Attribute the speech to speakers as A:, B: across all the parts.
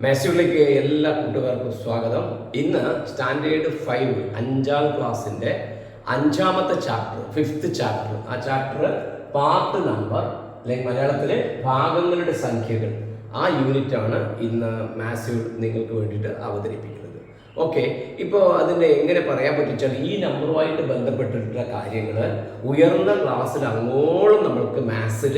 A: മാത്സിലേക്ക് എല്ലാ കൂട്ടുകാർക്കും സ്വാഗതം. ഇന്ന് സ്റ്റാൻഡേർഡ് 5 5ാം ക്ലാസ്സിൻ്റെ 5ാമത്തെ ചാപ്റ്റർ, 5th ചാപ്റ്റർ, ആ ചാപ്റ്റർ പാർട്ട് നമ്പർ അല്ലെങ്കിൽ മലയാളത്തിലെ ഭാഗങ്ങളുടെ സംഖ്യകൾ, ആ യൂണിറ്റാണ് ഇന്ന് മാത്സ് നിങ്ങൾക്ക് വേണ്ടിയിട്ട് അവതരിപ്പിക്കുന്നത്. ഓക്കെ, ഇപ്പോൾ അതിൻ്റെ എങ്ങനെ പറയാൻ പറ്റിച്ചാൽ ഈ നമ്പറുമായിട്ട് ബന്ധപ്പെട്ടിട്ടുള്ള കാര്യങ്ങൾ ഉയർന്ന ക്ലാസ്സിൽ അങ്ങോളം നമ്മൾക്ക് മാത്സിൽ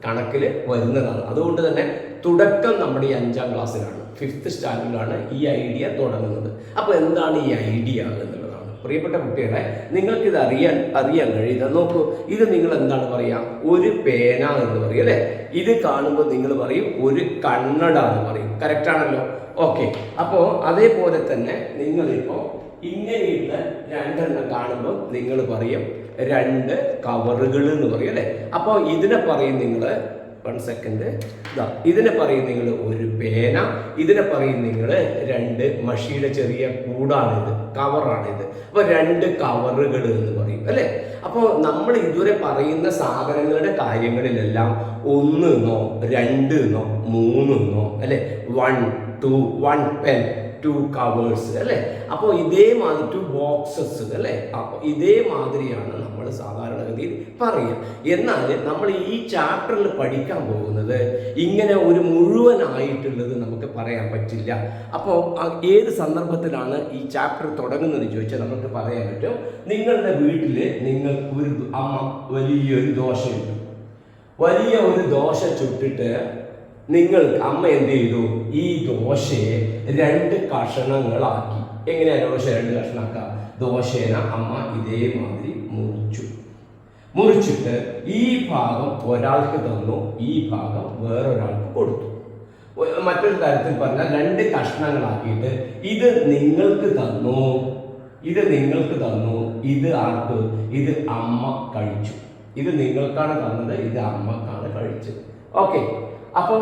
A: കണക്കിൽ വരുന്നതാണ്. അതുകൊണ്ട് തന്നെ തുടക്കം നമ്മുടെ ഈ 5ാം ക്ലാസ്സിലാണ്, 5th സ്റ്റാൻഡേർഡിലാണ് ഈ ഐഡിയ തുടങ്ങുന്നത്. അപ്പോൾ എന്താണ് ഈ ഐഡിയ എന്നുള്ളതാണ്. പ്രിയപ്പെട്ട കുട്ടികളെ, നിങ്ങൾക്കിത് അറിയാൻ കഴിയുക. നോക്കൂ, ഇത് നിങ്ങൾ എന്താണ് പറയുക, ഒരു പേന എന്ന് പറയും അല്ലേ. ഇത് കാണുമ്പോൾ നിങ്ങൾ പറയും ഒരു കണ്ണട എന്ന് പറയും. കറക്റ്റാണല്ലോ. ഓക്കെ, അപ്പോൾ അതേപോലെ തന്നെ നിങ്ങളിപ്പോൾ ഇങ്ങനെയുള്ള രണ്ടെണ്ണം കാണുമ്പോൾ നിങ്ങൾ പറയും രണ്ട് കവറുകൾ എന്ന് പറയും അല്ലേ. അപ്പോൾ ഇതിനെ പറയും നിങ്ങൾ, 1 സെക്കൻഡ്, ഇതിനെ പറയും നിങ്ങൾ ഒരു പേന, ഇതിനെ പറയും നിങ്ങൾ രണ്ട് മഷിയുടെ ചെറിയ കൂടാണിത്, കവറാണിത്. അപ്പോൾ രണ്ട് കവറുകൾ എന്ന് പറയും അല്ലേ. അപ്പോൾ നമ്മൾ ഇതുവരെ പറയുന്ന സാധനങ്ങളുടെ കാര്യങ്ങളിലെല്ലാം 1 എന്നോ 2 എന്നോ 3 എന്നോ അല്ലേ, 1 2 1 പെൻ 2 കവേഴ്സ് അല്ലേ. അപ്പോൾ ഇതേമാതിരി 2 ബോക്സസ് അല്ലേ. അപ്പോൾ ഇതേമാതിരിയാണ് നമ്മൾ സാധാരണഗതിയിൽ പറയുക. എന്നാൽ നമ്മൾ ഈ ചാപ്റ്ററിൽ പഠിക്കാൻ പോകുന്നത് ഇങ്ങനെ ഒരു മുഴുവനായിട്ടുള്ളത് നമുക്ക് പറയാൻ പറ്റില്ല. അപ്പോൾ ഏത് സന്ദർഭത്തിലാണ് ഈ ചാപ്റ്റർ തുടങ്ങുന്നത് ചോദിച്ചാൽ നമുക്ക് പറയാൻ പറ്റും. നിങ്ങളുടെ വീട്ടിൽ നിങ്ങൾക്ക് ഒരു അമ്മ വലിയൊരു ദോശ ഇട്ടു, വലിയ ഒരു ദോശ ചുട്ടിട്ട് അമ്മ എന്ത് ചെയ്തു, ഈ ദോശയെ 2 കഷണങ്ങളാക്കി. എങ്ങനെയാണ് ദോശ 2 കഷണമാക്കുക? ദോശേനെ അമ്മ ഇതേമാതിരി മുറിച്ചിട്ട് ഈ ഭാഗം ഒരാൾക്ക് തന്നു, ഈ ഭാഗം വേറൊരാൾക്ക് കൊടുത്തു. മറ്റൊരു തരത്തിൽ പറഞ്ഞാൽ 2 കഷണങ്ങളാക്കിയിട്ട് ഇത് നിങ്ങൾക്ക് തന്നു, ഇത് ആർക്ക്, ഇത് അമ്മ കഴിച്ചു. ഇത് നിങ്ങൾക്കാണ് തന്നത്, ഇത് അമ്മക്കാണ് കഴിച്ചത്. ഓക്കെ, അപ്പോൾ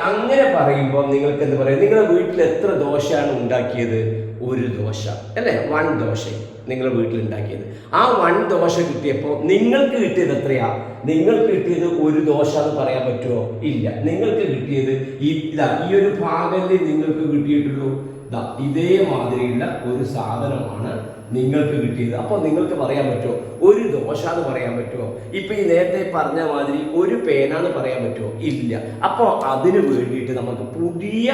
A: അങ്ങനെ പറയുമ്പോൾ നിങ്ങൾക്ക് എന്ത് പറയും, നിങ്ങളുടെ വീട്ടിൽ എത്ര ദോശയാണ് ഉണ്ടാക്കിയത്? ഒരു ദോശ അല്ലേ, 1 ദോശ നിങ്ങളുടെ വീട്ടിൽ ഉണ്ടാക്കിയത്. ആ 1 ദോശ കിട്ടിയപ്പോൾ നിങ്ങൾക്ക് കിട്ടിയത് എത്രയാ? നിങ്ങൾക്ക് കിട്ടിയത് ഒരു ദോശ എന്ന് പറയാൻ പറ്റുമോ? ഇല്ല. നിങ്ങൾക്ക് കിട്ടിയത് ഈ ഒരു ഭാഗല്ലേ നിങ്ങൾക്ക് കിട്ടിയിട്ടുള്ളൂ. ഇതേമാതിരിയുള്ള ഒരു സാധനമാണ് നിങ്ങൾക്ക് കിട്ടിയത്. അപ്പോൾ നിങ്ങൾക്ക് പറയാൻ പറ്റുമോ ഒരു ദോശ എന്ന് പറയാൻ പറ്റുമോ? ഇപ്പൊ ഈ നേരത്തെ പറഞ്ഞ മാതിരി ഒരു പേന എന്ന് പറയാൻ പറ്റുമോ? ഇല്ല. അപ്പോൾ അതിന് വേണ്ടിയിട്ട് നമുക്ക് പുതിയ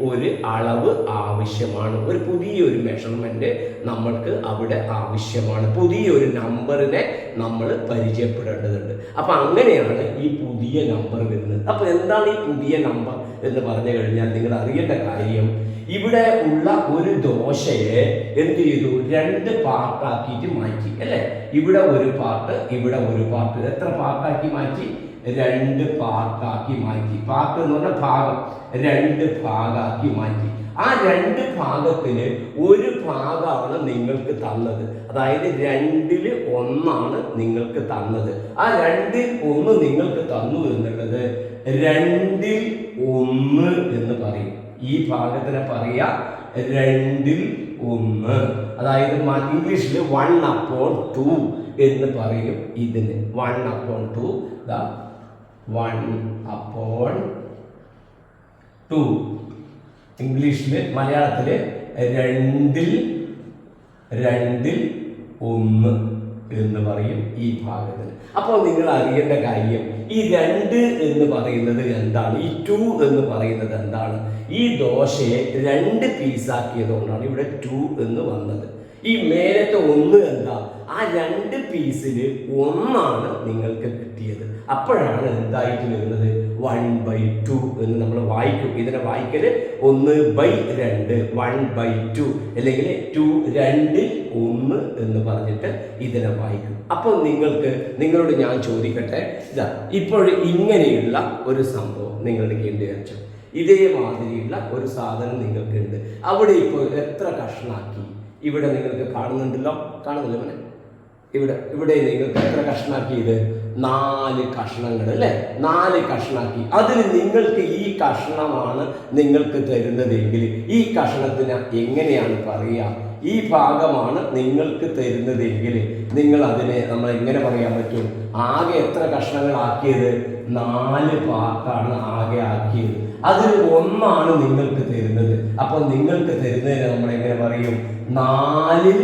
A: ഒരു അളവ് ആവശ്യമാണ്, ഒരു പുതിയൊരു മെഷർമെന്റ് നമ്മൾക്ക് അവിടെ ആവശ്യമാണ്, പുതിയൊരു നമ്പറിനെ നമ്മൾ പരിചയപ്പെടേണ്ടതുണ്ട്. അപ്പൊ അങ്ങനെയാണ് ഈ പുതിയ നമ്പർ വരുന്നത്. അപ്പൊ എന്താണ് ഈ പുതിയ നമ്പർ എന്ന് പറഞ്ഞു കഴിഞ്ഞാൽ നിങ്ങൾ അറിയേണ്ട കാര്യം, ഇവിടെ ഉള്ള ഒരു ദോശയെ എന്ത് ചെയ്തു, 2 പാർട്ടാക്കിയിട്ട് മാറ്റി അല്ലേ. ഇവിടെ ഒരു പാർട്ട്, ഇവിടെ ഒരു പാർട്ട്. എത്ര പാർട്ടാക്കി മാറ്റി? 2 പാർട്ടാക്കി മാറ്റി. പാർട്ട് എന്ന് പറഞ്ഞാൽ ഭാഗം, 2 ഭാഗമാക്കി മാറ്റി. ആ 2 ഭാഗത്തിന് ഒരു ഭാഗമാണ് നിങ്ങൾക്ക് തന്നത്. അതായത് 2ൽ 1 നിങ്ങൾക്ക് തന്നത്. ആ 2ൽ 1 നിങ്ങൾക്ക് തന്നു എന്നുള്ളത് 2ൽ 1 എന്ന് പറയും. ഈ ഭാഗത്തിനെ പറയാ 2ൽ 1. അതായത് ഇംഗ്ലീഷിൽ 1/2 എന്ന് പറയും ഇതിന്. 1/2, 1/2. ഇംഗ്ലീഷിൽ, മലയാളത്തില് 2ൽ 1 എന്ന് പറയും ഈ ഭാഗത്തിന്. അപ്പോൾ നിങ്ങൾ അറിയേണ്ട കാര്യം, ഈ 2 എന്ന് പറയുന്നത് എന്താണ്, ഈ 2 എന്ന് പറയുന്നത് എന്താണ്? ഈ ദോശയെ 2 പീസാക്കിയത് കൊണ്ടാണ് ഇവിടെ 2 എന്ന് വന്നത്. ഈ മേലത്തെ 1 എന്താ, ആ 2 പീസിൽ 1 നിങ്ങൾക്ക് കിട്ടിയത്. അപ്പോഴാണ് എന്തായിട്ട് വരുന്നത്, 1/2 എന്ന് നമ്മൾ വായിക്കും. ഇതിനെ വായിക്കല് 1/2, 1/2 അല്ലെങ്കിൽ 2 1 എന്ന് പറഞ്ഞിട്ട് ഇതിനെ വായിക്കും. അപ്പോൾ നിങ്ങളോട് ഞാൻ ചോദിക്കട്ടെ, ഇപ്പോൾ ഇങ്ങനെയുള്ള ഒരു സംഭവം നിങ്ങളുടെ കയ്യിൽ വെച്ചു, ഇതേമാതിരിയുള്ള ഒരു സാധനം നിങ്ങൾക്കുണ്ട്. അവിടെ ഇപ്പോൾ എത്ര കഷ്ണാക്കി? ഇവിടെ നിങ്ങൾക്ക് കാണുന്നില്ല മോനെ? ഇവിടെ നിങ്ങൾക്ക് എത്ര കഷ്ണാക്കിയത്? 4 കഷ്ണങ്ങൾ അല്ലേ. 4 കഷ്ണാക്കി. അതിൽ നിങ്ങൾക്ക് ഈ കഷ്ണമാണ് നിങ്ങൾക്ക് തരുന്നതെങ്കിൽ ഈ കഷ്ണത്തിന് എങ്ങനെയാണ് പറയുക? ഈ ഭാഗമാണ് നിങ്ങൾക്ക് തരുന്നതെങ്കിൽ നിങ്ങൾ അതിനെ നമ്മൾ എങ്ങനെ പറയാൻ പറ്റും? ആകെ എത്ര കഷ്ണങ്ങളാക്കിയത്? 4 പാർട്ടാണ് ആകെ ആക്കിയത്. അതിൽ 1 നിങ്ങൾക്ക് തരുന്നത്. അപ്പൊ നിങ്ങൾക്ക് തരുന്നതിന് നമ്മൾ എങ്ങനെ പറയും? 4ൽ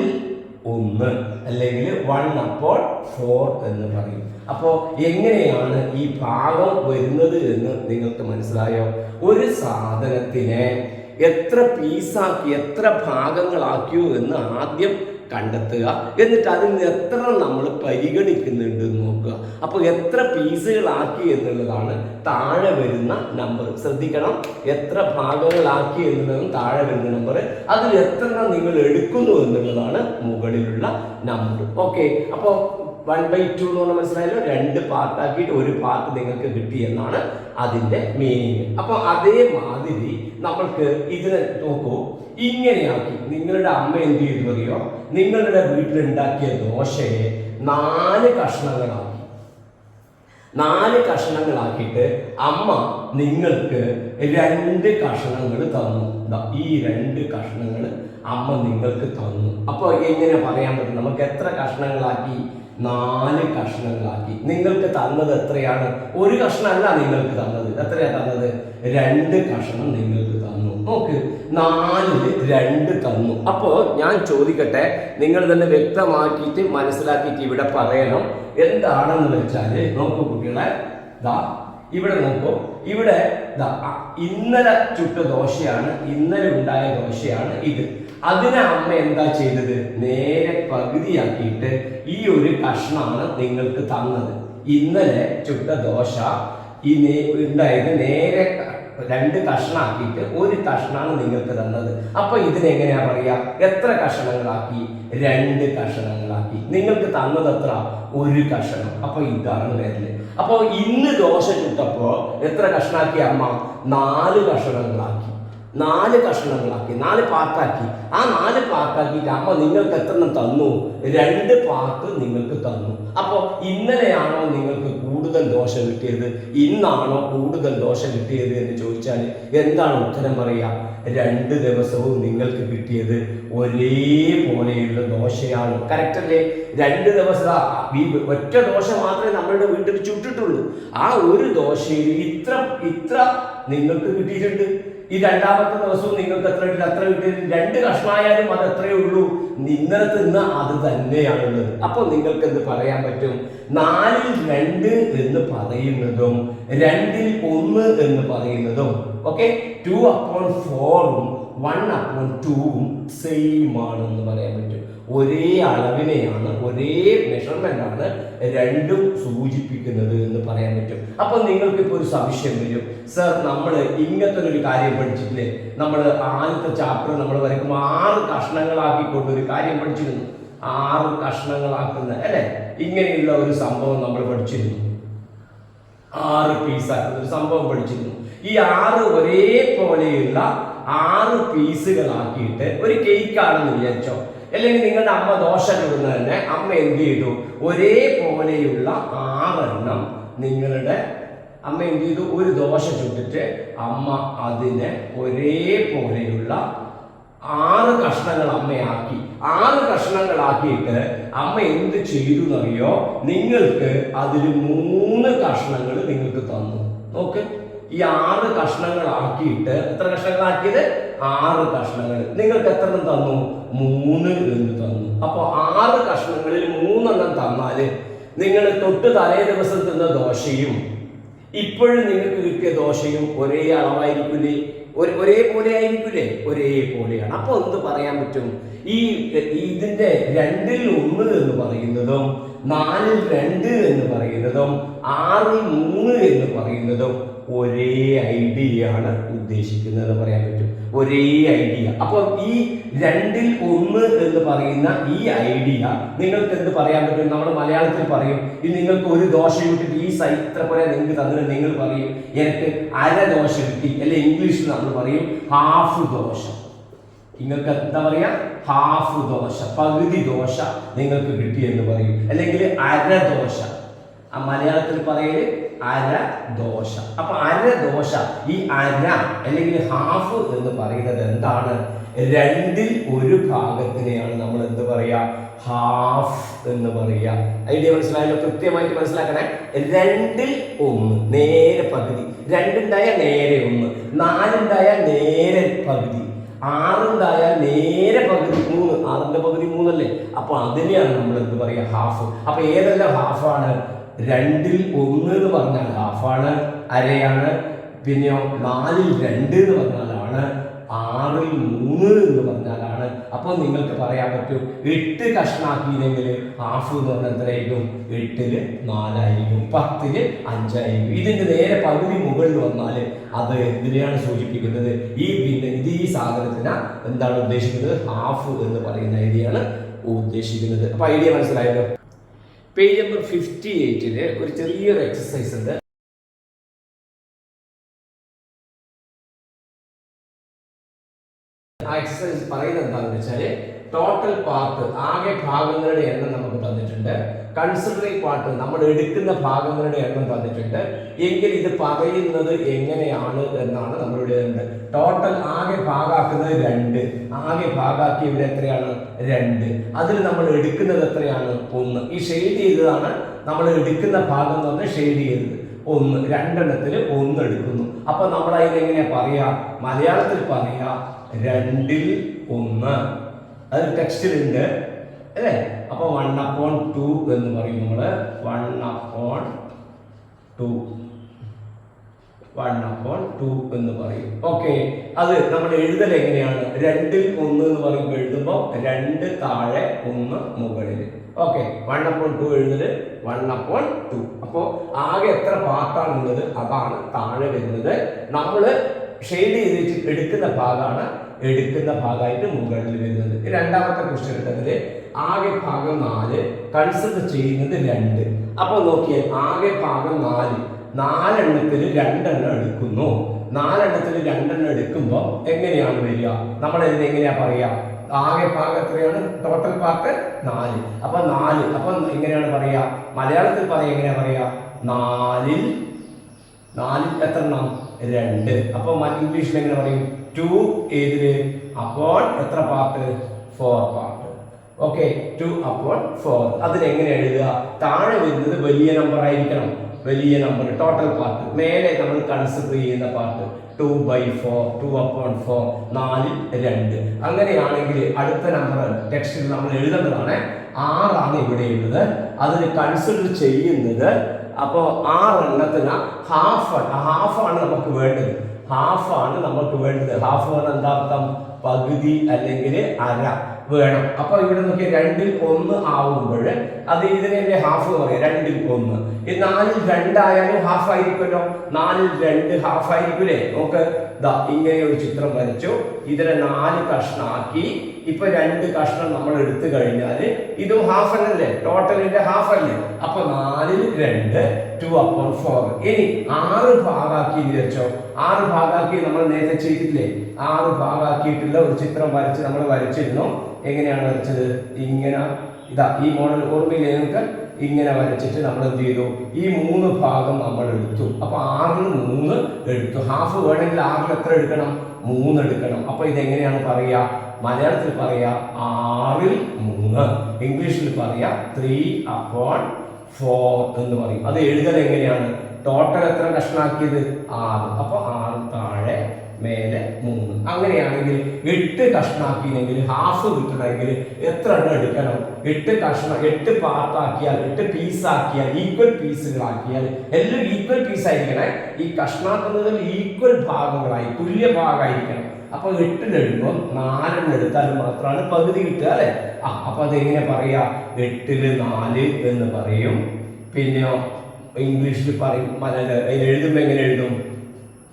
A: 1 അല്ലെങ്കിൽ 1/4 എന്ന് പറയും. അപ്പോൾ എങ്ങനെയാണ് ഈ ഭാഗം വരുന്നത് എന്ന് നിങ്ങൾക്ക് മനസ്സിലായോ? ഒരു സാധനത്തിനെ എത്ര പീസാക്കി, എത്ര ഭാഗങ്ങളാക്കിയോ എന്ന് ആദ്യം കണ്ടെത്തുക. എന്നിട്ട് അതിൽ നിന്ന് എത്ര നമ്മൾ പരിഗണിക്കുന്നുണ്ട് നോക്കുക. അപ്പോൾ എത്ര പീസുകളാക്കി എന്നുള്ളതാണ് താഴെ വരുന്ന നമ്പർ. ശ്രദ്ധിക്കണം, എത്ര ഭാഗങ്ങളാക്കി എന്നുള്ളതും താഴെ വരുന്ന നമ്പർ. അതിൽ എത്ര നിങ്ങൾ എടുക്കുന്നു എന്നുള്ളതാണ് മുകളിലുള്ള നമ്പർ. ഓക്കെ, അപ്പോൾ 1/2 എന്ന് പറഞ്ഞാൽ മനസ്സിലായല്ലോ. 2 പാർട്ടാക്കിയിട്ട് 1 പാർട്ട് നിങ്ങൾക്ക് കിട്ടി എന്നാണ് അതിൻ്റെ മീനിങ്. അപ്പോൾ അതേമാതിരി നമ്മൾക്ക് ഇതിനെ നോക്കൂ, ഇങ്ങനെയാക്കി നിങ്ങളുടെ അമ്മ എന്ത് ചെയ്തു അറിയോ? നിങ്ങളുടെ വീട്ടിലുണ്ടാക്കിയ ദോശയെ 4 കഷ്ണങ്ങളാക്കി. 4 കഷ്ണങ്ങളാക്കിയിട്ട് അമ്മ നിങ്ങൾക്ക് 2 കഷ്ണങ്ങൾ തന്നു. ഈ 2 കഷ്ണങ്ങൾ അമ്മ നിങ്ങൾക്ക് തന്നു. അപ്പോൾ എങ്ങനെ പറയാൻ പറ്റും? നമുക്ക് എത്ര കഷ്ണങ്ങളാക്കി? 4 കഷ്ണങ്ങളാക്കി. നിങ്ങൾക്ക് തന്നത് എത്രയാണ്? 1 കഷ്ണമല്ല നിങ്ങൾക്ക് തന്നത്. എത്രയാ തന്നത്? 2 കഷ്ണം നിങ്ങൾക്ക് തന്നു. നോക്ക്, 4ൽ 2 തന്നു. അപ്പോൾ ഞാൻ ചോദിക്കട്ടെ, നിങ്ങൾ തന്നെ വ്യക്തമാക്കിയിട്ട് മനസ്സിലാക്കിയിട്ട് ഇവിടെ പറയണം. എന്താണെന്ന് വെച്ചാൽ നോക്കൂ കുട്ടികളെ, ഇവിടെ നോക്കൂ, ഇവിടെ ഇന്നലെ ചുട്ട ദോശയാണ്, ഇന്നലെ ഉണ്ടായ ദോശയാണ് ഇത്. അതിനെ അമ്മ എന്താ ചെയ്തത്? നേരെ പകുതിയാക്കിയിട്ട് ഈ 1 കഷ്ണമാണ് നിങ്ങൾക്ക് തന്നത്. ഇന്നലെ ചുട്ട ദോശ ഈ ഉണ്ടായത് നേരെ 2 കഷ്ണാക്കിയിട്ട് 1 കഷ്ണാണ് നിങ്ങൾക്ക് തന്നത്. അപ്പൊ ഇതിനെങ്ങനെയാ പറയാ? എത്ര കഷ്ണങ്ങളാക്കി? 2 കഷ്ണങ്ങളാക്കി. നിങ്ങൾക്ക് തന്നത് എത്ര? 1 കഷ്ണം. അപ്പൊ ഇതാണ് വരല്. അപ്പൊ ഇന്ന് ദോശ ചുട്ടപ്പോ എത്ര കഷ്ണാക്കി അമ്മ? 4 കഷ്ണങ്ങളാക്കി. 4 കഷ്ണങ്ങളാക്കി, 4 പാർട്ടാക്കി. ആ 4 പാർട്ടാക്കിയിട്ട് അമ്മ നിങ്ങൾക്ക് എത്രണ്ണം തന്നു? 2 പാർട്ട് നിങ്ങൾക്ക് തന്നു. അപ്പോൾ ഇന്നലെയാണോ നിങ്ങൾക്ക് കൂടുതൽ ദോശ കിട്ടിയത്, ഇന്നാണോ കൂടുതൽ ദോശ കിട്ടിയത് എന്ന് ചോദിച്ചാൽ എന്താണ് ഉത്തരം പറയുക? 2 ദിവസവും നിങ്ങൾക്ക് കിട്ടിയത് ഒരേപോലെയുള്ള ദോശയാണ്. കറക്റ്റ് അല്ലേ? 2 ദിവസം ഒറ്റ ദോശ മാത്രമേ നമ്മളുടെ വീട്ടിൽ ചുട്ടിട്ടുള്ളൂ. ആ ഒരു ദോശയിൽ ഇത്ര നിങ്ങൾക്ക് കിട്ടിയിട്ടുണ്ട്. ഈ 2ാമത്തെ ദിവസവും നിങ്ങൾക്ക് എത്ര കിട്ടിയത്? 2 കഷ്ണമായാലും അത് എത്രയേ ഉള്ളൂ? ഇന്നലെ തിന്ന അത് തന്നെയാണുള്ളത്. അപ്പോൾ നിങ്ങൾക്ക് എന്ത് പറയാൻ പറ്റും? 4ൽ 2 എന്ന് പറയുന്നതും 2ൽ 1 എന്ന് പറയുന്നതും ഓക്കെ 2/4ഉം 1/2ഉം സെയിം ആണെന്ന് പറയാൻ പറ്റും. ഒരേ അളവിനെയാണ്, ഒരേ മെഷർമെന്റ് ആണ് രണ്ടും സൂചിപ്പിക്കുന്നത് എന്ന് പറയാൻ പറ്റും. അപ്പൊ നിങ്ങൾക്ക് ഇപ്പോൾ ഒരു സംശയം വരും, സർ നമ്മൾ ഇങ്ങനത്തെ ഒരു കാര്യം പഠിച്ചിട്ടില്ലേ? നമ്മൾ ആദ്യത്തെ ചാപ്റ്റർ നമ്മൾ വരയ്ക്കുമ്പോൾ 6 കഷ്ണങ്ങളാക്കിക്കൊണ്ട് ഒരു കാര്യം പഠിച്ചിരുന്നു. 6 കഷ്ണങ്ങളാക്കുന്ന അല്ലെ, ഇങ്ങനെയുള്ള ഒരു സംഭവം നമ്മൾ പഠിച്ചിരുന്നു. 6 പീസാക്കുന്ന ഒരു സംഭവം പഠിച്ചിരുന്നു. ഈ 6 ഒരേപോലെയുള്ള 6 പീസുകളാക്കിയിട്ട് ഒരു കേക്കാണെന്ന് വിചാരിച്ചോ, അല്ലെങ്കിൽ നിങ്ങളുടെ അമ്മ ദോശ ചുടുന്നത് തന്നെ അമ്മ എന്ത് ചെയ്തു? ഒരേപോലെയുള്ള 6 എണ്ണം നിങ്ങളുടെ അമ്മ എന്ത് ചെയ്തു? ഒരു ദോശ ചുട്ടിട്ട് അമ്മ അതിനെ ഒരേപോലെയുള്ള 6 കഷ്ണങ്ങൾ അമ്മയാക്കി. 6 കഷ്ണങ്ങളാക്കിയിട്ട് അമ്മ എന്ത് ചെയ്തു എന്നറിയോ? നിങ്ങൾക്ക് അതിൽ 3 കഷ്ണങ്ങൾ നിങ്ങൾക്ക് തന്നു. നോക്ക്, ഈ 6 കഷ്ണങ്ങളാക്കിയിട്ട് എത്ര കഷ്ണങ്ങളാക്കിയത്? 6 കഷ്ണങ്ങൾ. നിങ്ങൾക്ക് എത്ര എണ്ണം തന്നു? 3 എന്ന് തന്നു. അപ്പൊ 6 കഷ്ണങ്ങളിൽ 3 എണ്ണം തന്നാല് നിങ്ങൾ തൊട്ട് തലേ ദിവസം തിന്ന ദോശയും ഇപ്പോഴും നിങ്ങൾക്ക് കിട്ടിയ ദോശയും ഒരേ അളവായിരിക്കില്ലേ? ഒരേപോലെ ആയിരിക്കില്ലേ? ഒരേപോലെയാണ്. അപ്പൊ എന്ത് പറയാൻ പറ്റും? ഇതിന്റെ 2ൽ 1 എന്ന് പറയുന്നതും 4ൽ 2 എന്ന് പറയുന്നതും 6ൽ 3 എന്ന് പറയുന്നതും ഒരേ ഐഡിയയാണ് ഉദ്ദേശിക്കുന്നത് പറയാൻ പറ്റും. ഒരേ ഐഡിയ. അപ്പോൾ ഈ 2ൽ 1 എന്ന് പറയുന്ന ഈ ഐഡിയ നിങ്ങൾക്ക് എന്ത് പറയാൻ പറ്റും? നമ്മൾ മലയാളത്തിൽ പറയും, ഇത് നിങ്ങൾക്ക് ഒരു ദോശ കിട്ടിയിട്ട് ഈ ഇത്ര പോലെ നിങ്ങൾക്ക് തന്നിട്ട് നിങ്ങൾ പറയും എനിക്ക് അര ദോശ കിട്ടി, അല്ലെ ഇംഗ്ലീഷിൽ നമ്മൾ പറയും ഹാഫ് ദോശ. നിങ്ങൾക്ക് എന്താ പറയാ? ഹാഫ് ദോശ, പകുതി ദോശ നിങ്ങൾക്ക് കിട്ടി എന്ന് പറയും, അല്ലെങ്കിൽ അര ദോശ. ആ മലയാളത്തിൽ പറയല് അര ദോശ. അപ്പൊ അര ദോശ, ഈ അര അല്ലെങ്കിൽ ഹാഫ് എന്ന് പറയുന്നത് എന്താണ്? രണ്ടിൽ ഒരു ഭാഗത്തിനെയാണ് നമ്മൾ എന്ത് പറയാ? ഹാഫ് എന്ന് പറയാ. ഐഡിയ മനസ്സിലായല്ലോ? കൃത്യമായിട്ട് മനസ്സിലാക്കണേ. രണ്ടിൽ ഒന്ന്, നേരെ പകുതി. രണ്ടുണ്ടായ നേരെ ഒന്ന്, നാലുണ്ടായ നേരെ പകുതി, ആറുണ്ടായാൽ നേരെ പകുതി മൂന്ന്. ആറിന്റെ പകുതി മൂന്നല്ലേ? അപ്പൊ അതിനെയാണ് നമ്മൾ എന്ത് പറയാ? ഹാഫ്. അപ്പൊ ഏതെല്ലാം ഹാഫാണ്? രണ്ടിൽ ഒന്ന് എന്ന് പറഞ്ഞാൽ ഹാഫാണ്, അരയാണ്. പിന്നെയോ നാലിൽ രണ്ട് എന്ന് പറഞ്ഞാലാണ്, ആറിൽ മൂന്ന് എന്ന് പറഞ്ഞാലാണ്. അപ്പൊ നിങ്ങൾക്ക് പറയാൻ പറ്റും 8 കഷ്ണാക്കിയില്ലെങ്കിൽ ഹാഫ് എന്ന് പറഞ്ഞാൽ എത്രയായിരിക്കും? 8-ല് 4 ആയിരിക്കും, 10-ല് 5 ആയിരിക്കും. ഇതിന്റെ നേരെ പകുതി മുകളിൽ വന്നാൽ അത് എന്തിനെയാണ് സൂചിപ്പിക്കുന്നത്? ഈ സാധനത്തിന് എന്താണ് ഉദ്ദേശിക്കുന്നത്? ഹാഫ് എന്ന് പറയുന്ന ഐഡിയയാണ് ഉദ്ദേശിക്കുന്നത്. അപ്പൊ ഐഡിയ മനസ്സിലായല്ലോ? പേജ് നമ്പർ 58-ല് ഒരു ചെറിയൊരു എക്സസൈസ് ഉണ്ട്. ആ എക്സസൈസ് പറയുന്നത് എന്താണെന്ന് വെച്ചാല്, ടോട്ടൽ പാർട്ട്, ആകെ ഭാഗങ്ങളുടെ എണ്ണം നമുക്ക് തന്നിട്ടുണ്ട്. കൺസിഡറിംഗ് പാർട്ട്, നമ്മൾ എടുക്കുന്ന ഭാഗങ്ങളുടെ എണ്ണം തന്നിട്ടുണ്ട്. എങ്കിൽ ഇത് പറയുന്നത് എങ്ങനെയാണ് എന്നാണ് നമ്മളിവിടെ എഴുതേണ്ടത്. ടോട്ടൽ ആകെ ഭാഗാക്കുന്നത് 2. ആകെ ഭാഗാക്കി ഇവിടെ എത്രയാണ്? 2. അതിൽ നമ്മൾ എടുക്കുന്നത് എത്രയാണ്? 1. ഈ ഷെയ്ഡ് ചെയ്തതാണ് നമ്മൾ എടുക്കുന്ന ഭാഗം എന്ന് പറഞ്ഞാൽ ഷെയ്ഡ് ചെയ്തത് 1. 2 എണ്ണത്തിൽ 1 എടുക്കുന്നു. അപ്പൊ നമ്മൾ അതിനെങ്ങനെയാ പറയാ? മലയാളത്തിൽ പറയാ 2-ൽ 1. അത് ടെക്സ്റ്റിലുണ്ട് അല്ലേ? അപ്പൊ 1/2 എന്ന് പറയും നമ്മള്. 1/2 എന്ന് പറയും. ഓക്കെ, അത് നമ്മൾ എഴുതൽ എങ്ങനെയാണ്? 2-ൽ 1 എന്ന് പറയുമ്പോൾ എഴുതുമ്പോൾ 2 താഴെ 1 മുകളിൽ. ഓക്കെ, 1/2 എഴുതല് 1/2. അപ്പോ ആകെ എത്ര പാർട്ടാണുള്ളത് അതാണ് താഴെ വരുന്നത്. നമ്മള് ഷെയ്ഡ് ചെയ്തിട്ട് എടുക്കുന്ന ഭാഗമായിട്ട് മുകളിൽ വരുന്നത്. രണ്ടാമത്തെ ക്വസ്റ്റ്യൻ എടുത്തതിൽ ആകെ ഭാഗം 4, കൺസിഡർ ചെയ്യുന്നത് 2. അപ്പൊ നോക്കിയാൽ ആകെ ഭാഗം 4, 4 എണ്ണത്തിൽ 2 എണ്ണം എടുക്കുന്നു. 4 എണ്ണത്തിൽ 2 എണ്ണം എടുക്കുമ്പോൾ എങ്ങനെയാണ് വരിക? നമ്മൾ എങ്ങനെയാ പറയാ? ആകെ ഭാഗം എത്രയാണ്? Total part 4. അപ്പൊ 4, അപ്പൊ എങ്ങനെയാണ് പറയാ? മലയാളത്തിൽ പറയാ എങ്ങനെയാ പറയാ? 4-ൽ എത്ര എണ്ണം? 2. അപ്പൊ ഇംഗ്ലീഷിൽ എങ്ങനെ പറയും? 2 ഏതില്? അപ്പോൾ എത്ര പാർട്ട്? 4 പാർട്ട്. ഓക്കെ, 2/4. അതിനെങ്ങനെ എഴുതുക? താഴെ വരുന്നത് വലിയ നമ്പർ ആയിരിക്കണം. വലിയ നമ്പർ ടോട്ടൽ പാർട്ട്. മേലെ നമ്മൾ കൺസിഡർ ചെയ്യുന്ന പാർട്ട് 2/4, 2/4, 4-ൽ 2. അങ്ങനെയാണെങ്കിൽ അടുത്ത നമ്പർ ടെക്സ്റ്റിൽ നമ്മൾ എഴുതേണ്ടതാണ് 6 ആണ് ഇവിടെ ഉള്ളത്. അതിന് കൺസിഡർ ചെയ്യുന്നത്, അപ്പോൾ 6 എണ്ണത്തിന് ഹാഫാണ് നമുക്ക് വേണ്ടത്. ഹാഫ് പറഞ്ഞാൽ എന്താ അർത്ഥം? പകുതി അല്ലെങ്കിൽ അര വേണം. അപ്പൊ ഇവിടെ നോക്കിയാൽ 2-ൽ 1 ആവുമ്പോൾ അത് ഇതിനെ ഹാഫ് പറയാം. 2-ൽ 1. ഈ 4-ൽ 2 ആയാലും ഹാഫ് ആയിരിക്കുമല്ലോ. 4-ൽ 2 ഹാഫ് ആയിരിക്കൂലേ? നോക്ക്, ഇങ്ങനെ ഒരു ചിത്രം വരച്ചു. ഇതിനെ 4 കഷ്ണാക്കി. ഇപ്പൊ 2 കഷ്ണം നമ്മൾ എടുത്തു കഴിഞ്ഞാൽ ഇതും ഹാഫ് അല്ലേ? ടോട്ടലിന്റെ ഹാഫ് അല്ലേ? അപ്പൊ 4-ൽ 2, 2/4. ഇനി 6 ഭാഗാക്കി വിചാരിച്ചോ. 6 ഭാഗാക്കി നമ്മൾ നേരത്തെ ചെയ്തിട്ടില്ലേ? 6 ഭാഗാക്കിയിട്ടുള്ള ഒരു ചിത്രം വരച്ച് നമ്മൾ വരച്ചിരുന്നു. എങ്ങനെയാണ് വരച്ചത്? ഇങ്ങനെ ഈ മോഡൽ ഓർമ്മയില്ലേ നിങ്ങൾക്ക്? ഇങ്ങനെ വരച്ചിട്ട് നമ്മൾ എന്ത് ചെയ്തു? ഈ 3 ഭാഗം നമ്മൾ എടുത്തു. അപ്പൊ 6-ൽ 3 എടുത്തു. ഹാഫ് വേണമെങ്കിൽ 6-ൽ എത്ര എടുക്കണം? 3 എടുക്കണം. അപ്പൊ ഇതെങ്ങനെയാണ് പറയാ? മലയാളത്തിൽ പറയാ 6-ൽ 3. ഇംഗ്ലീഷിൽ പറയാ 3/4 എന്ന് പറയും. അത് എഴുതൽ എങ്ങനെയാണ്? ടോട്ടൽ എത്ര കഷ്ണാക്കിയത്? 6. അപ്പൊ 6 താഴെ മേലെ 3. അങ്ങനെയാണെങ്കിൽ 8 കഷ്ണാക്കിയെങ്കിൽ ഹാഫ് കിട്ടണമെങ്കിൽ എത്ര എണ്ണം എടുക്കണം? 8 പാർട്ടാക്കിയാൽ, 8 പീസാക്കിയാൽ, ഈക്വൽ പീസുകളാക്കിയാൽ, എല്ലാം ഈക്വൽ പീസായിരിക്കണേ. ഈ കഷ്ണാക്കുന്നതിൽ ഈക്വൽ ഭാഗങ്ങളായി, തുല്യ ഭാഗമായിരിക്കണം. അപ്പൊ 8-ൽ എഴുതുമ്പോൾ 4 എണ്ണം എടുത്താൽ മാത്രമാണ് പകുതി കിട്ടുക അല്ലെ? അപ്പൊ അതെങ്ങനെ പറയാ? 8-ൽ 4 എന്ന് പറയും. പിന്നെയോ ഇംഗ്ലീഷിൽ പറയും. എഴുതുമ്പോൾ എങ്ങനെ എഴുതും?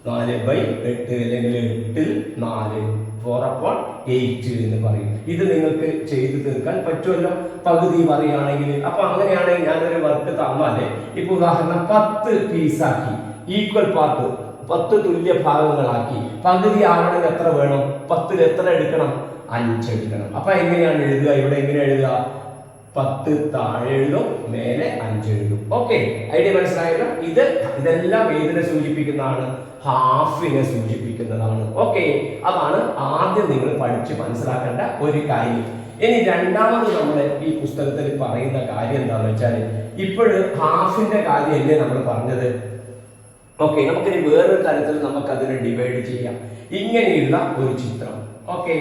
A: 4/8 അല്ലെങ്കിൽ 8-ൽ 4, 4/8 എന്ന് പറയും. ഇത് നിങ്ങൾക്ക് ചെയ്തു തീർക്കാൻ പറ്റുമല്ലോ പകുതി പറയുകയാണെങ്കിൽ. അപ്പൊ അങ്ങനെയാണെങ്കിൽ ഞാനൊരു വർക്ക് തന്നാല്, ഇപ്പൊ ഉദാഹരണം 10 പീസാക്കി, ഈക്വൽ പാർട്ട് 10 തുല്യ ഭാഗങ്ങളാക്കി, പകുതി ആവണമെങ്കിൽ എത്ര വേണം? 10-ൽ എത്ര എടുക്കണം? 5 എടുക്കണം. അപ്പൊ എങ്ങനെയാണ് എഴുതുക? ഇവിടെ എങ്ങനെ എഴുതുക? 10 താഴെ എഴുതും, മേലെ 5 എഴുതും. ഓക്കെ, ഐഡിയ മനസ്സിലായല്ലോ? ഇതെല്ലാം ഏതിനെ സൂചിപ്പിക്കുന്നതാണ്? ഹാഫിനെ സൂചിപ്പിക്കുന്നതാണ്. ഓക്കെ, അതാണ് ആദ്യം നിങ്ങൾ പഠിച്ച് മനസ്സിലാക്കേണ്ട ഒരു കാര്യം. ഇനി രണ്ടാമത് നമ്മൾ ഈ പുസ്തകത്തിൽ പറയുന്ന കാര്യം എന്താണെന്ന് വെച്ചാൽ, ഇപ്പോഴും ഹാഫിന്റെ കാര്യമല്ലേ നമ്മൾ പറഞ്ഞത്. ഓക്കെ, നമുക്കിനി വേറൊരു തരത്തിൽ നമുക്കതിനെ ഡിവൈഡ് ചെയ്യാം. ഇങ്ങനെയുള്ള ഒരു ചിത്രം. ഓക്കെ,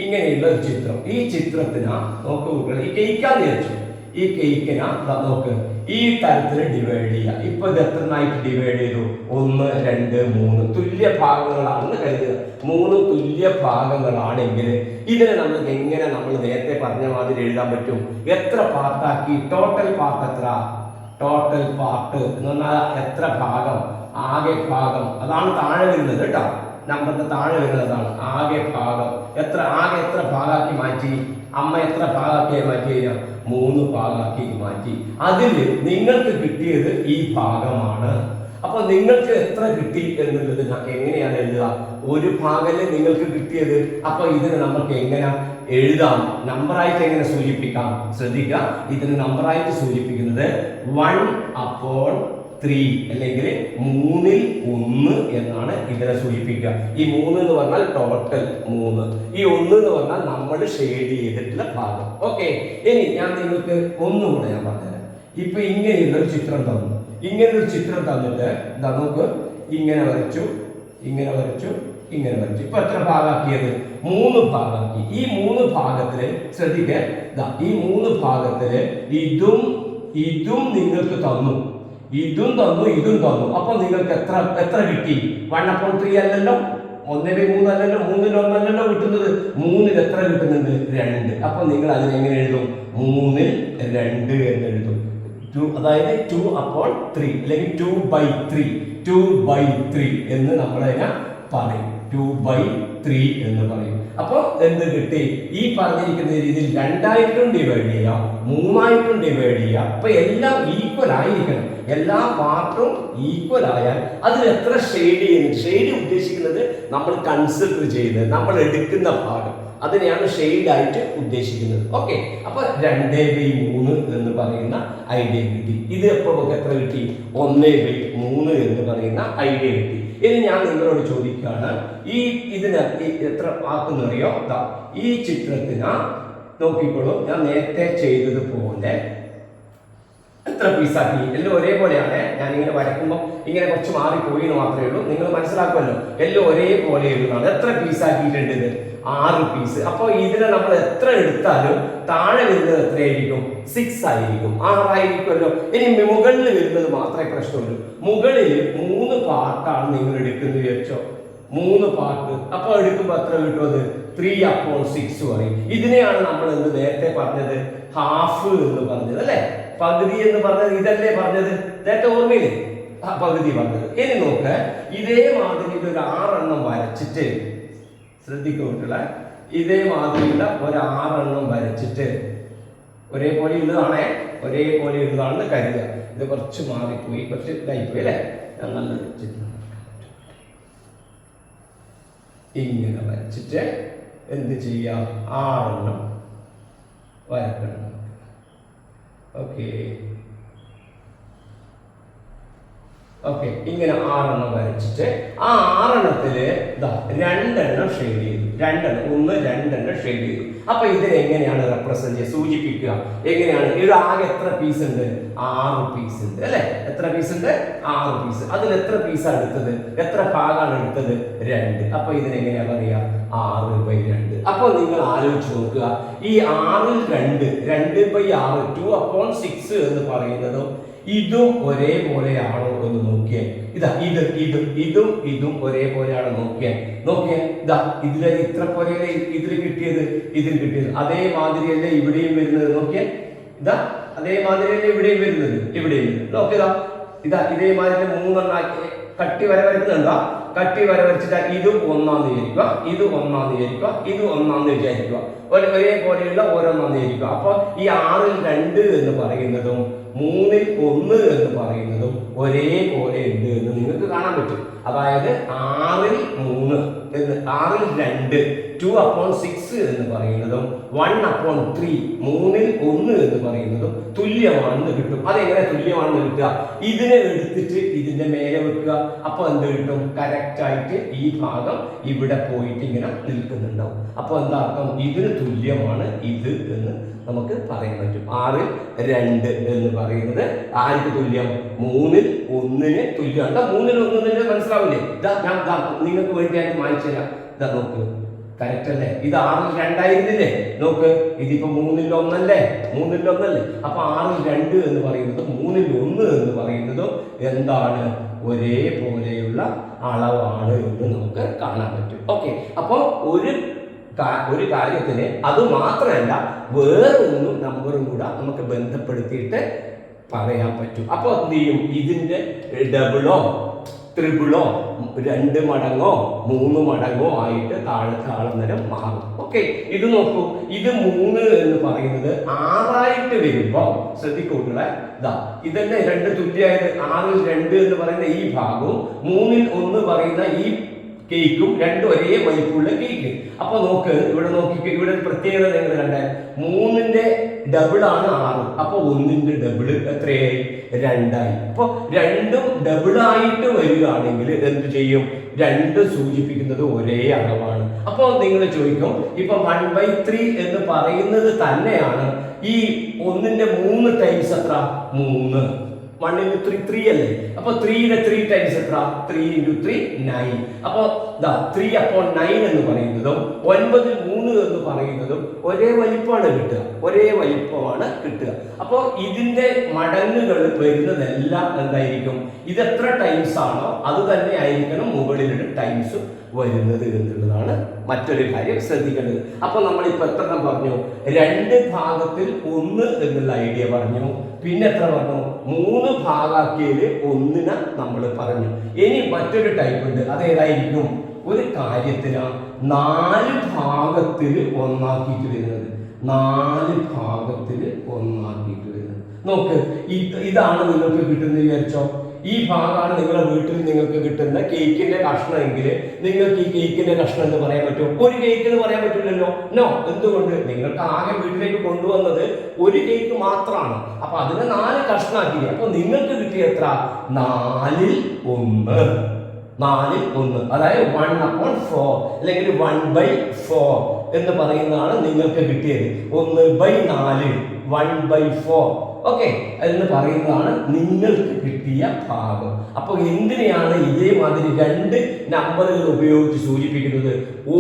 A: ഇങ്ങനെയുള്ള ഒരു ചിത്രം. ഈ ചിത്രത്തിനാ നോക്ക് കുട്ടികൾ, ഈ കേക്കാന്ന് വിചാരിച്ചു. ഈ കേക്കിനാ നോക്ക് ഈ തരത്തിൽ ഡിവൈഡ് ചെയ്യാം. ഇപ്പൊ ഇത് എത്രനായിട്ട് ഡിവൈഡ് ചെയ്തു? 1, 2, 3 തുല്യ ഭാഗങ്ങളാണെന്ന് കരുതുക. 3 തുല്യ ഭാഗങ്ങളാണെങ്കിൽ ഇതിനെ നമ്മൾ എങ്ങനെ നമ്മൾ നേരത്തെ പറഞ്ഞ മാതിരി എഴുതാൻ പറ്റും? എത്ര പാർട്ടാക്കി? ടോട്ടൽ പാർട്ട് എത്ര? ടോട്ടൽ പാർട്ട് എന്ന് പറഞ്ഞാൽ എത്ര ഭാഗം? ആകെ ഭാഗം. അതാണ് താഴെ വരുന്നത് കേട്ടോ. നമ്പറിന്റെ താഴെ വരുന്നതാണ് ആകെ ഭാഗം. ആകെ എത്ര ഭാഗമാക്കി മാറ്റി? അമ്മ എത്ര ഭാഗമാക്കി മാറ്റി കഴിഞ്ഞാൽ 3 ഭാഗമാക്കി മാറ്റി. അതിൽ നിങ്ങൾക്ക് കിട്ടിയത് ഈ ഭാഗമാണ്. അപ്പൊ നിങ്ങൾക്ക് എത്ര കിട്ടി എന്നുള്ളത് എങ്ങനെയാണ് എഴുതുക? ഒരു ഭാഗമല്ലേ നിങ്ങൾക്ക് കിട്ടിയത്. അപ്പൊ ഇതിനെ നമുക്ക് എങ്ങനെ എഴുതാം? നമ്പറായിട്ട് എങ്ങനെ സൂചിപ്പിക്കാം? ശ്രദ്ധിക്കുക, ഇതിന് നമ്പറായിട്ട് സൂചിപ്പിക്കുന്നത് 1/3 അല്ലെങ്കിൽ 3ൽ 1 എന്നാണ് ഇതിനെ സൂചിപ്പിക്കുക. ഈ 3 എന്ന് പറഞ്ഞാൽ ടോട്ടൽ 3, ഈ 1 എന്ന് പറഞ്ഞാൽ നമ്മൾ ഷെയ്ഡ് ചെയ്തിട്ടുള്ള ഭാഗം. ഓക്കെ, ഇനി ഞാൻ നിങ്ങൾക്ക് ഒന്നുകൂടെ ഞാൻ പറഞ്ഞുതരാം. ഇപ്പൊ ഇങ്ങനെയുള്ള ഒരു ചിത്രം തന്നു. ഇങ്ങനൊരു ചിത്രം തന്നിട്ട് നമുക്ക് ഇങ്ങനെ വരച്ചു, ഇങ്ങനെ വരച്ചു, ഇങ്ങനെ വരച്ചു. ഇപ്പൊ എത്ര ഭാഗമാക്കിയത്? 3 ഭാഗമാക്കി. ഈ 3 ഭാഗത്തില് ശ്രദ്ധിക്കുക, ഈ 3 ഭാഗത്തില് ഇതും നിങ്ങൾക്ക് തന്നു, ഇതും തന്നു, ഇതും തന്നു. അപ്പൊ നിങ്ങൾക്ക് എത്ര കിട്ടി? 1/3 അല്ലല്ലോ, 1/3 അല്ലല്ലോ, 3ൽ 1 അല്ലല്ലോ കിട്ടുന്നത്. 3ൽ എത്ര കിട്ടുന്നുണ്ട്? 2. അപ്പൊ നിങ്ങൾ അതിനെങ്ങനെ എഴുതും? 3ൽ 2 എന്ന് എഴുതും. അതായത് 2/3 അല്ലെങ്കിൽ 2/3 എന്ന് നമ്മളതിനെ പറയും. 2/3 എന്ന് പറയും. അപ്പൊ എന്ത് കിട്ടി? ഈ പറഞ്ഞിരിക്കുന്ന രീതിയിൽ 2ആയിട്ടും ഡിവൈഡ് ചെയ്യാം, 3ആയിട്ടും ഡിവൈഡ് ചെയ്യാം. അപ്പൊ എല്ലാം ഈക്വൽ ആയിരിക്കണം. എല്ലാ പാർട്ടും ഈക്വൽ ആയാൽ അതിൽ എത്ര ഷെയ്ഡ് ചെയ്യുന്നത്? ഷെയ്ഡ് ഉദ്ദേശിക്കുന്നത് നമ്മൾ കൺസിഡർ ചെയ്യുന്നത്, നമ്മൾ എടുക്കുന്ന ഭാഗം, അതിനെയാണ് ഷെയ്ഡ് ആയിട്ട് ഉദ്ദേശിക്കുന്നത്. ഓക്കെ, അപ്പൊ 2/3 എന്ന് പറയുന്ന ഐഡിയ കിട്ടി. ഇത് എപ്പോ എത്ര കിട്ടി? 1/3 എന്ന് പറയുന്ന ഐഡിയ കിട്ടി. ഇനി ഞാൻ നിങ്ങളോട് ചോദിക്കുകയാണ്, ഇതിന് എത്ര ആക്കുന്നറിയോ? ഈ ചിത്രത്തിന് നോക്കിക്കോളൂ, ഞാൻ നേരത്തെ ചെയ്തതുപോലെ എത്ര പീസാക്കി? എല്ലാം ഒരേപോലെയാണ്. ഞാൻ ഇങ്ങനെ വരയ്ക്കുമ്പോൾ ഇങ്ങനെ കുറച്ച് മാറിപ്പോയി എന്ന് മാത്രമേ ഉള്ളൂ. നിങ്ങൾ മനസ്സിലാക്കുമല്ലോ, എല്ലാം ഒരേപോലെ എഴുതുന്നതാണ്. എത്ര പീസാക്കിയിട്ടുണ്ട്? 6 പീസ്. അപ്പോൾ ഇതിനെ നമ്മൾ എത്ര എടുത്താലും താഴെ വരുന്നത് എത്രയായിരിക്കും? 6 ആയിരിക്കും, 6 ആയിരിക്കുമല്ലോ. ഇനി മുകളിൽ വരുന്നത് മാത്രമേ പ്രശ്നമുള്ളൂ. മുകളിൽ 3 പാർട്ടാണ് നിങ്ങൾ എടുക്കുന്നത് വിചാരിച്ചോ, 3 പാർട്ട്. അപ്പൊ എടുക്കുമ്പോൾ എത്ര കിട്ടും? അത് 3/6 പറയും. ഇതിനെയാണ് നമ്മൾ നേരത്തെ പറഞ്ഞത് ഹാഫ് എന്ന് പറഞ്ഞത് അല്ലെ? പകുതി എന്ന് പറഞ്ഞത് ഇതല്ലേ പറഞ്ഞത്? നേരത്തെ ഓർമ്മയില്ലേ പകുതി പറഞ്ഞത്? ഇനി നോക്ക്, ഇതേ മാതിരി ഒരു 6 എണ്ണം വരച്ചിട്ട് ശ്രദ്ധിക്കുക, ഇതേ മാതിരിയുള്ള ഒരു 6 എണ്ണം വരച്ചിട്ട് ഒരേപോലെ ഉള്ളതാണേ, ഒരേപോലെ ഉള്ളതാണെന്ന് കരുതുക. ഇത് കുറച്ച് മാറിപ്പോയി, കുറച്ച് ഇതായിപ്പോയി അല്ലേ? നല്ല ചിത്രം ഇങ്ങനെ വരച്ചിട്ട് എന്ത് ചെയ്യാം? 6 എണ്ണം വരക്കണം. ഓക്കെ, ഇങ്ങനെ 6 എണ്ണം വരച്ചിട്ട് ആ 6 എണ്ണത്തില് 2 എണ്ണം ഷെയ്ഡ് ചെയ്തു. 2 എണ്ണം ഷെയ്ഡ് ചെയ്തു. അപ്പൊ ഇതിനെ എങ്ങനെയാണ് റെപ്രസെന്റ് ചെയ്യുക, സൂചിപ്പിക്കുക? എങ്ങനെയാണ്? ഇത് ആകെ എത്ര പീസ് ഉണ്ട്? 6 പീസ് ഉണ്ട് അല്ലെ? എത്ര പീസ് ഉണ്ട്? 6 പീസ്. അതിൽ എത്ര പീസാണ് എടുത്തത്? എത്ര ഭാഗമാണ് എടുത്തത്? 2. അപ്പൊ ഇതിനെങ്ങനെയാ പറയാ? 6/2. അപ്പൊ നിങ്ങൾ ആലോചിച്ച് നോക്കുക, ഈ 6ൽ 2/6 2/6 എന്ന് പറയുന്നതും ഇതും ഒരേപോലെയാണോ എന്ന് നോക്കിയേ. ഇതും ഒരേപോലെയാണോ നോക്കിയേ. ഇതിലെ ഇത്ര പോലെയല്ലേ ഇതിൽ കിട്ടിയത്? അതേമാതിരിയല്ലേ ഇവിടെയും വരുന്നത്? നോക്കിയേ, അതേമാതിരിയല്ലേ ഇവിടെയും വരുന്നത്? നോക്കിയതാ, ഇതേമാതിരി 3 എണ്ണാക്കി കട്ടി വര വരക്കുന്നുണ്ടോ? കട്ടി വര വരച്ചിട്ട് ഇത് 1 വിചാരിക്കുക, ഇത് 1 വിചാരിക്കുക, ഇത് 1 വിചാരിക്കുക. ഒരേപോലെയുള്ള ഓരോന്നാന്ന് വിചാരിക്കുക. അപ്പൊ ഈ 6ൽ 2 എന്ന് പറയുന്നതും 3ൽ 1 എന്ന് പറയുന്നതും ഒരേപോലെ ഉണ്ട് എന്ന് നിങ്ങൾക്ക് കാണാൻ പറ്റും. അതായത് 6ൽ 3 6ൽ 2 2/6 എന്ന് പറയുന്നതും 1/3 3ൽ 1 എന്ന് പറയുന്നതും തുല്യമാണെന്ന് കിട്ടും. അതെങ്ങനെ തുല്യമാണെന്ന് കിട്ടുക? ഇതിനെ എടുത്തിട്ട് ഇതിന്റെ മേലെ വെക്കുക. അപ്പൊ എന്ത് കിട്ടും? കറക്റ്റ് ആയിട്ട് ഈ ഭാഗം ഇവിടെ പോയിട്ട് ഇങ്ങനെ നിൽക്കുന്നുണ്ടാവും. അപ്പൊ എന്താ അർത്ഥം? ഇതിന് തുല്യമാണ് ഇത് എന്ന് നമുക്ക് പറയാൻ പറ്റും. 6ൽ 2 എന്ന് പറയുന്നത് ആർക്ക് തുല്യം? 3ൽ 1 തുല്യമാണ്. 3ൽ 1 മനസ്സിലാവില്ലേ? നിങ്ങൾക്ക് വേണ്ടിയായിട്ട് വായിച്ചു തരാം. ഇതാ നോക്ക്, കറക്റ്റ് അല്ലേ? ഇത് 6ൽ 2 ആയിരുന്നില്ലേ? നോക്ക്, ഇതിപ്പോ 3ൽ 1 അല്ലേ? 3ൽ 1 അല്ലേ? അപ്പൊ 6ൽ 2 എന്ന് പറയുന്നതും 3ൽ 1 എന്ന് പറയുന്നതും എന്താണ്? ഒരേപോലെയുള്ള അളവാണ് എന്ന് നമുക്ക് കാണാൻ പറ്റും. ഓക്കെ, അപ്പൊ ഒരു കാര്യത്തിന് അത് മാത്രമല്ല വേറൊന്നും നമ്പറും കൂടെ നമുക്ക് ബന്ധപ്പെടുത്തിയിട്ട് പറയാൻ പറ്റും. അപ്പൊ എന്ത് ചെയ്യും? ഇതിന്റെ ഡബിളോ ത്രിബിളോ 2 മടങ്ങോ 3 മടങ്ങോ ആയിട്ട് താഴത്തെ അളന്നരം മാറും. ഓക്കെ, ഇത് നോക്കൂ, ഇത് 3 എന്ന് പറയുന്നത് 6ആയിട്ട് വരുമ്പോ ശ്രദ്ധിക്കൂട്ടുകളെ, ഇതന്നെ 2 തുല്യമായത്. 6ൽ 2 എന്ന് പറയുന്ന ഈ ഭാഗവും 3ൽ 1 പറയുന്ന ഈ കേക്കും രണ്ടും ഒരേ വലിപ്പമുള്ള കേക്ക്. അപ്പൊ നോക്ക്, ഇവിടെ നോക്കി, ഇവിടെ പ്രത്യേകത നിങ്ങൾ കണ്ടാൽ 3ന്റെ ഡബിൾ ആണ് 6. അപ്പൊ 1ന്റെ ഡബിൾ എത്രയായി? 2ആയി. അപ്പൊ രണ്ടും ഡബിൾ ആയിട്ട് വരികയാണെങ്കിൽ എന്ത് ചെയ്യും? 2 സൂചിപ്പിക്കുന്നത് ഒരേ അളവാണ്. അപ്പോൾ നിങ്ങൾ ചോദിക്കും, ഇപ്പൊ 1/3 എന്ന് പറയുന്നത് തന്നെയാണ് ഈ 1ന്റെ 3 ടൈംസ് എത്ര? 3. 1 × 3 3 അല്ലേ? അപ്പൊ 3യുടെ 3 ടൈംസ് എത്ര? 3 × 3 9. അപ്പൊ 3/9 എന്ന് പറയുന്നതും 9ൽ 3 എന്ന് പറയുന്നതും ഒരേ വലിപ്പമാണ് കിട്ടുക. ഒരേ വലിപ്പമാണ് കിട്ടുക. അപ്പോൾ ഇതിന്റെ മടങ്ങുകൾ വരുന്നതെല്ലാം എന്തായിരിക്കും? ഇത് എത്ര ടൈംസ് ആണോ അത് തന്നെ ആയിരിക്കണം മുകളിലുള്ള ടൈംസ് വരുന്നത് എന്നുള്ളതാണ് മറ്റൊരു കാര്യം ശ്രദ്ധിക്കേണ്ടത്. അപ്പൊ നമ്മളിപ്പോ എത്ര പറഞ്ഞു? 2 ഭാഗത്തിൽ 1 എന്നുള്ള ഐഡിയ പറഞ്ഞു. പിന്നെ എത്ര പറഞ്ഞു? 3 ഭാഗാക്കിയതിൽ 1നെ നമ്മൾ പറഞ്ഞു. ഇനി മറ്റൊരു ടൈപ്പ് ഉണ്ട്. അതേതായിരിക്കും? ഒരു കാര്യത്തിന് 4 ഭാഗത്തിൽ ഒന്നാക്കിയിട്ട് വരുന്നത്. 4 ഭാഗത്തിൽ ഒന്നാക്കിയിട്ട് വരുന്നത്. നോക്ക്, ഇതാണ് നിങ്ങൾക്ക് കിട്ടുന്നത് വിചാരിച്ചോ. ഈ ഭാഗമാണ് നിങ്ങളുടെ വീട്ടിൽ നിങ്ങൾക്ക് കിട്ടുന്ന കേക്കിന്റെ കഷ്ണം എങ്കിൽ നിങ്ങൾക്ക് ഈ കേക്കിന്റെ കഷ്ണം എന്ന് പറയാൻ പറ്റുമോ? ഒരു കേക്ക് എന്ന് പറയാൻ പറ്റില്ലല്ലോ. നോ. എന്തുകൊണ്ട്? നിങ്ങൾക്ക് ആകെ വീട്ടിലേക്ക് കൊണ്ടുവന്നത് ഒരു കേക്ക് മാത്രമാണ്. അപ്പൊ അതിനെ 4 കഷ്ണാക്കി. അപ്പൊ നിങ്ങൾക്ക് കിട്ടിയ എത്ര? 4ൽ 1. 4ൽ 1, അതായത് 1/4 അല്ലെങ്കിൽ 1/4 എന്ന് പറയുന്നതാണ് നിങ്ങൾക്ക് കിട്ടിയത്. 1/4 1/4. ഓക്കെ, എന്ന് പറയുന്നതാണ് നിങ്ങൾക്ക് കിട്ടിയ ഭാഗം. അപ്പൊ എന്തിനെയാണ് ഇതേമാതിരി 2 നമ്പറുകൾ ഉപയോഗിച്ച് സൂചിപ്പിക്കുന്നത്?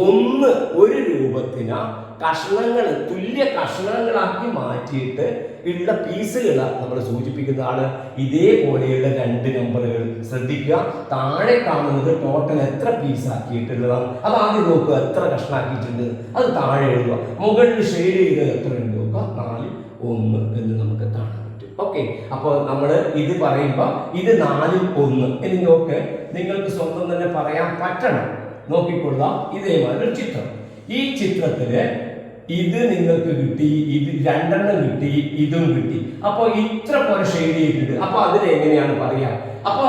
A: ഒന്ന് ഒരു രൂപത്തിന് കഷ്ണങ്ങൾ തുല്യ കഷ്ണങ്ങളാക്കി മാറ്റിയിട്ട് ഉള്ള പീസുകൾ നമ്മൾ സൂചിപ്പിക്കുന്നതാണ് ഇതേപോലെയുള്ള 2 നമ്പറുകൾ. ശ്രദ്ധിക്കുക, താഴെ കാണുന്നത് ടോട്ടൽ എത്ര പീസ് ആക്കിയിട്ടുള്ളതാണ്. അത് ആദ്യം നോക്കുക, എത്ര കഷ്ണാക്കിയിട്ടുണ്ട് അത് താഴെ എഴുതുക. മുകളിൽ ഷെയ്ഡ് ചെയ്ത് എത്ര ഉണ്ട് നോക്കുക. 4ൽ 1 എന്ന് നമുക്ക് കാണാൻ പറ്റും. ഓക്കെ, അപ്പോൾ നമ്മൾ ഇത് പറയുമ്പോൾ ഇത് 4ൽ 1. ഇനി നോക്ക്, നിങ്ങൾക്ക് സ്വന്തം തന്നെ പറയാൻ പറ്റണം. നോക്കിക്കൊള്ളുക, ഇതേമാതിരി ഒരു ചിത്രം. ഈ ചിത്രത്തില് ഇത് നിങ്ങൾക്ക് കിട്ടി, ഇത് 2 എണ്ണം കിട്ടി, ഇതും കിട്ടി. അപ്പൊ ഇത്ര പോലെ ഷെയ്ഡ് ചെയ്തിട്ടുണ്ട്. അപ്പൊ അതിന് എങ്ങനെയാണ് പറയാ? അപ്പൊ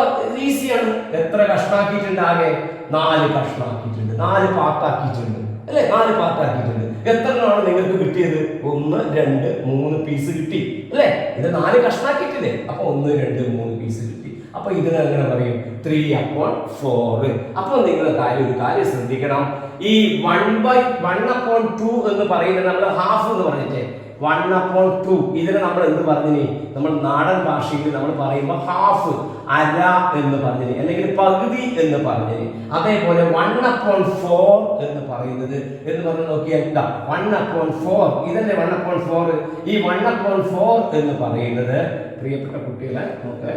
A: ഈസിയാണ്. എത്ര കഷ്ണാക്കിയിട്ടുണ്ട്? ആകെ 4 കഷ്ണാക്കിയിട്ടുണ്ട്. 4 പാർട്ടാക്കിയിട്ടുണ്ട് അല്ലെ? 4 പാർട്ടാക്കിയിട്ടുണ്ട്. എത്ര എണ്ണമാണ് നിങ്ങൾക്ക് കിട്ടിയത്? 1 2 3 പീസ് കിട്ടി അല്ലെ? ഇത് 4 കഷ്ണാക്കിയിട്ടില്ലേ? അപ്പൊ 1 2 3 പീസ് കിട്ടി. അപ്പൊ ഇതിനെ എങ്ങനെ പറയും? 3/4. അപ്പൊ നിങ്ങൾ ഒരു കാര്യം ശ്രദ്ധിക്കണം. ഈ 1/2 എന്ന് പറയുന്നത് നമ്മൾ ഹാഫ് എന്ന് പറഞ്ഞിട്ടേ 1/2 ഇതിനെ നമ്മൾ എന്ത് പറഞ്ഞിനി? നമ്മൾ നാടൻ ഭാഷയിൽ നമ്മൾ പറയുമ്പോൾ ഹാഫ്, അര എന്ന് പറഞ്ഞിനി, അല്ലെങ്കിൽ പകുതി എന്ന് പറഞ്ഞിനി. അതേപോലെ 1/4 എന്ന് പറയുന്നത് എന്ന് പറഞ്ഞ് നോക്കിയാൽ എന്താ? 1/4 ഇതല്ലേ 1/4. ഈ 1/4 എന്ന് പറയുന്നത് പ്രിയപ്പെട്ട കുട്ടികളെ നോക്ക്,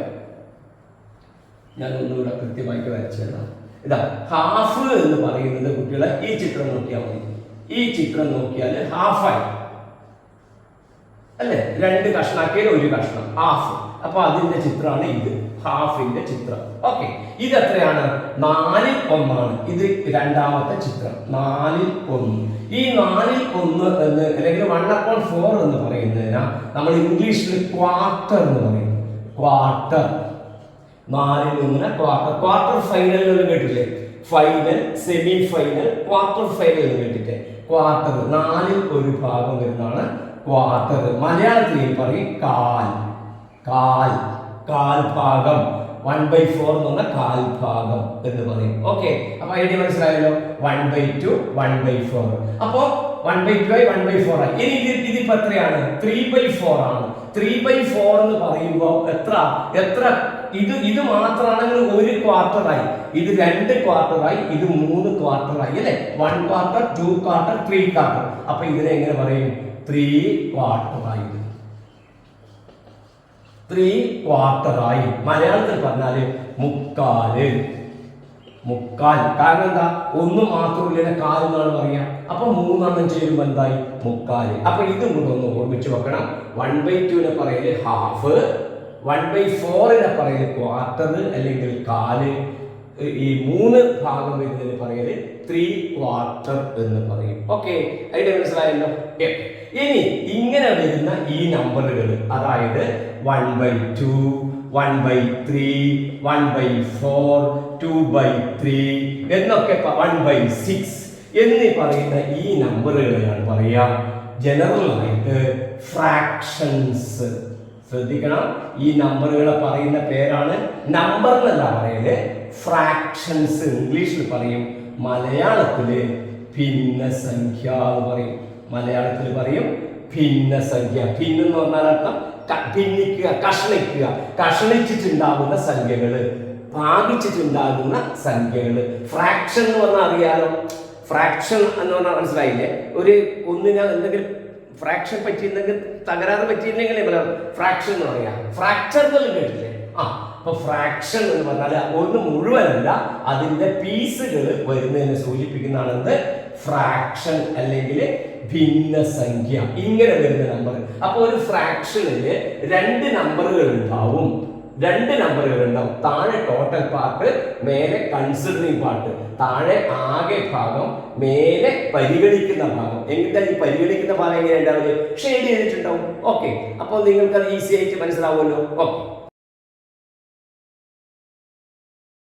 A: ഞാൻ ഒന്നുകൂടെ കൃത്യമായിട്ട് വരച്ചതാണ്. ഇതാ ഹാഫ് എന്ന് പറയുന്നത് കുട്ടികളെ ഈ ചിത്രം നോക്കിയാൽ മതി. ഈ ചിത്രം നോക്കിയാൽ ഹാഫായി അല്ലെ? 2 കഷ്ണാക്കിയാൽ 1 കഷ്ണം, ഹാഫ്. അപ്പൊ അതിന്റെ ചിത്രമാണ് ഇത്, ഹാഫിന്റെ ചിത്രം. ഓക്കെ, ഇത് എത്രയാണ്? 4ൽ 1. ഇത് രണ്ടാമത്തെ ചിത്രം, 4ൽ 1. ഈ 4ൽ 1 എന്ന് അല്ലെങ്കിൽ 1/4 എന്ന് പറയുന്നതിനാ നമ്മൾ ഇംഗ്ലീഷിൽ ക്വാർട്ടർ എന്ന് പറയും. ക്വാർട്ടർ, 4ൽ 1 ക്വാർട്ടർ. ക്വാർട്ടർ ഫൈനൽ എന്ന് കേട്ടില്ലേ? Final, semi final, quarter final എന്ന് കേട്ടിട്ട് ക്വാർട്ടർ, 1/4 വരുന്നതാണ് ക്വാർട്ടർ. മലയാളത്തിൽ പറയും കാൽ. കാൽ, കാൽഭാഗം. 1/4 എന്ന് പറഞ്ഞാൽ കാൽഭാഗം എന്ന് പറയും. ഓക്കെ, അപ്പൊ ഐഡിയ മനസ്സിലായല്ലോ. 1/2, 1/4. അപ്പോ 1/2 ആയി 1/4 ആയി. ഇനി ഇതിപ്പോ എത്രയാണ്? 3/4 ആണ്. 3/4 എന്ന് പറയുമ്പോൾ എത്ര ഇത് മാത്രമാണെങ്കിൽ 1 ക്വാർട്ടറായി, ഇത് 2 ക്വാർട്ടറായി, ഇത് 3 ക്വാർട്ടറായി അല്ലെ. 1 ക്വാർട്ടർ, 2 ക്വാർട്ടർ, 3 ക്വാർട്ടർ. അപ്പൊ ഇതിനെ എങ്ങനെ പറയും? 3 ക്വാർട്ടറായി. 3 ക്വാർട്ടറായി. മലയാളത്തിൽ പറഞ്ഞാല് മുക്കാല്. മുക്കാൽ. കാരണം എന്താ? ഒന്ന് മാത്രമില്ല, കാലെന്നാണ് പറയാ. അപ്പൊ 3 ചേരുമ്പോ എന്തായി? മുക്കാല്. അപ്പൊ ഇതും കൂടെ ഒന്ന് ഓർമ്മിച്ച് വെക്കണം. 1/2 പറയല് ഹാഫ്, 1/4 പറയല് ക്വാർട്ടർ അല്ലെങ്കിൽ കാല്, ഈ 3 ഭാഗം വരുന്നതിന് പറയല് 3 ക്വാർട്ടർ എന്ന് പറയും. ഓക്കെ, അതിന്റെ മനസ്സിലായല്ലോ. ഇനി ഇങ്ങനെ വരുന്ന ഈ നമ്പറുകൾ, അതായത് 1/2, 1/3, 1/4, 2/3 എന്നൊക്കെ 1/6 എന്നീ പറയുന്ന ഈ നമ്പറുകളെയാണ് പറയാ ജനറൽ ആയിട്ട് ഫ്രാക്ഷൻസ്. ശ്രദ്ധിക്കണം, ഈ നമ്പറുകളെ പറയുന്ന പേരാണ് നമ്പർ എന്നല്ല പറയല്, ഫ്രാക്ഷൻസ്. ഇംഗ്ലീഷിൽ പറയും, മലയാളത്തില് ഭിന്നസംഖ്യ എന്ന് പറയും. മലയാളത്തിൽ പറയും ഭിന്നസംഖ്യ. ഭിന്നെന്ന് പറഞ്ഞാൽ അർത്ഥം ഭിന്നിക്കുക, കഷ്ണിക്കുക. കഷ്ണിച്ചിട്ടുണ്ടാകുന്ന സംഖ്യകള്, ഭാഗിച്ചിട്ടുണ്ടാകുന്ന സംഖ്യകള്. ഫ്രാക്ഷൻ എന്ന് പറഞ്ഞാൽ അറിയാലോ. ഫ്രാക്ഷൻ എന്ന് പറഞ്ഞാൽ മനസ്സിലായില്ലേ? ഒന്നിന് എന്തെങ്കിലും ഫ്രാക്ഷൻ പറ്റിയിട്ടുണ്ടെങ്കിൽ, തകരാറ് പറ്റിയിട്ടുണ്ടെങ്കിൽ ഫ്രാക്ഷൻ എന്ന് പറയാം. ഫ്രാക്ചർ കേട്ടില്ലേ? അപ്പൊ ഫ്രാക്ഷൻ എന്ന് പറഞ്ഞാൽ ഒന്ന് മുഴുവനല്ല, അതിന്റെ പീസുകൾ വരുന്നതിനെ സൂചിപ്പിക്കുന്നതാണ് ഫ്രാക്ഷൻ അല്ലെങ്കിൽ ഭിന്നസംഖ്യ. ഇങ്ങനെ വരുന്ന നമ്പർ. അപ്പൊ ഒരു ഫ്രാക്ഷനില് 2 നമ്പറുകൾ ഉണ്ടാവും. 2 നമ്പറുകൾ ഉണ്ടാവും. താഴെ ടോട്ടൽ പാർട്ട്, മേലെ കൺസിഡറിംഗ് പാർട്ട്. താഴെ ആകെ ഭാഗം, മേലെ പരിഗണിക്കുന്ന ഭാഗം. എങ്ങനെ ഈ പരിഗണിക്കുന്ന ഭാഗം എങ്ങനെ ഉണ്ടാവില്ല? ഷെയ്ഡ് ചെയ്തിട്ടുണ്ടാവും. ഓക്കെ, അപ്പോൾ നിങ്ങൾക്ക് അത് ഈസി ആയിട്ട് മനസ്സിലാവുമല്ലോ. ഓക്കെ.